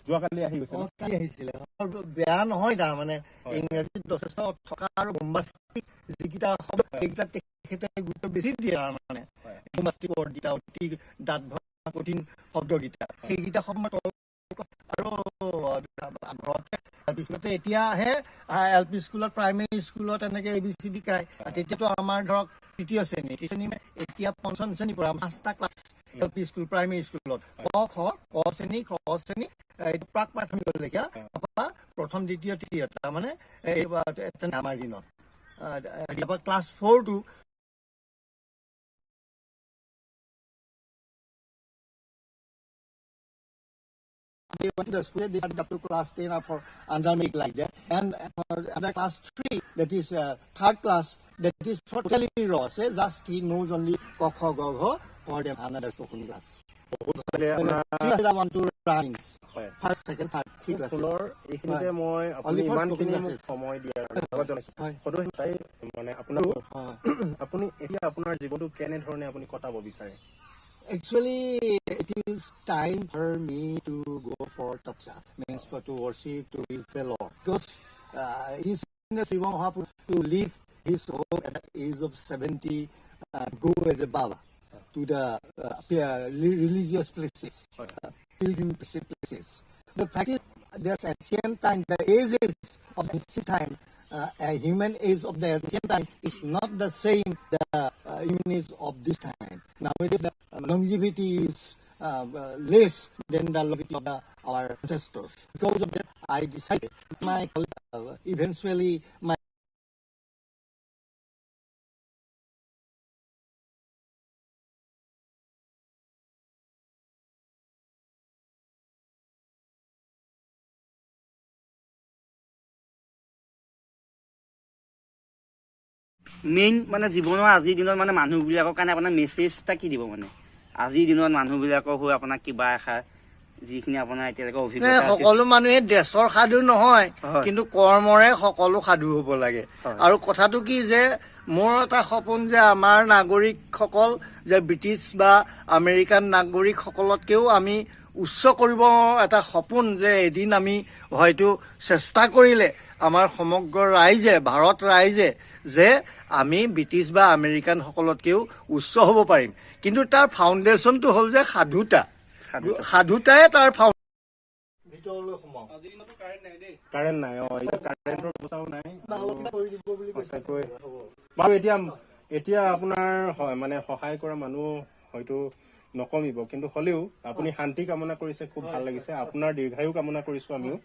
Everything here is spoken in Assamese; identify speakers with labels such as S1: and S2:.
S1: যোৱাকালি আহি গৈছে
S2: কালি আহিছিলে বেয়া নহয় তাৰমানে ইংৰাজীত যথেষ্ট থকা আৰু বোম্বাষ্টিক যিকেইটা শব্দ সেইকেইটা তেখেতে গুৰুত্ব বেছি দিয়ে তাৰমানে বোম্বাষ্টিক ৱৰ্ডকেইটা অতি দাঁত ভৰা কঠিন শব্দকেইটা সেইকেইটা শব্দ আৰু ঘৰতে স্কুলতে এতিয়াহে এল পি স্কুলত প্ৰাইমেৰী স্কুলত এনেকে ABCD শিকায় তেতিয়াতো আমাৰ ধৰক তৃতীয় শ্ৰেণী এতিয়া পঞ্চম শ্ৰেণীৰ পৰা 5টা class L P school primary স্কুলত ক শ্ৰেণী খ শ্ৰেণী প্ৰাক প্ৰাথমিকলৈকে প্ৰথম দ্বিতীয় তৃতীয় তাৰমানে আমাৰ দিনত class 4 to they went to the school, they started up to class 10 or for undermake like that. And for other class 3, that is third class, that is totally raw. Say, just he knows only Kokho Gogho for them another spoken class. One, two rhymes. First, second, third, three classes.
S1: Only for spoken classes.
S2: Actually, it is time for me to go for tapsa, means for to worship, to visit the Lord. Because he's in the Siva Mahaprabhu to leave his home at the age of 70, go as a Baba to the religious places, pilgrim places. The fact is, there's ancient time, the ages of the ancient time, a human age of the ancient time is not the same the human age of this time. Nowadays, the longevity is less than the longevity of our ancestors. Because of that, I decided eventually my
S3: main মানে জীৱনৰ আজিৰ দিনত মানে মানুহবিলাকৰ কাৰণে আপোনাৰ মেছেজ এটা কি দিব মানে আজিৰ দিনত মানুহবিলাকৰ হৈ আপোনাক কিবা এষাৰ যিখিনি আপোনাৰ এতিয়ালৈকে অভিজ্ঞতা
S2: সকলো মানুহে দেশৰ সাধু নহয় কিন্তু কৰ্মৰে সকলো সাধু হ'ব লাগে আৰু কথাটো কি যে মোৰ এটা সপোন যে আমাৰ নাগৰিকসকল যে ব্ৰিটিছ বা আমেৰিকান নাগৰিকসকলতকেও আমি উচ্চ কৰিব এটা সপোন যে এদিন আমি হয়তো চেষ্টা কৰিলে আমাৰ সমগ্ৰ ৰাইজে ভাৰত ৰাইজে যে আমি ব্ৰিটিছ বা আমেৰিকান সকলতকেও উচ্চ হ'ব পাৰিম কিন্তু তাৰ ফাউণ্ডেশ্যনটো হ'ল যে সাধুতাই তাৰ ভিতৰলৈ সোমাও
S1: কাৰেণ্ট নাই কাৰেণ্টৰ ব্যৱস্থাও নাই বাৰু এতিয়া আপোনাৰ মানে সহায় কৰা মানুহ হয়তো নকমিব কিন্তু হ'লেও আপুনি শান্তি কামনা কৰিছে খুব ভাল লাগিছে আপোনাৰ দীৰ্ঘায়ু কামনা কৰিছো আমিও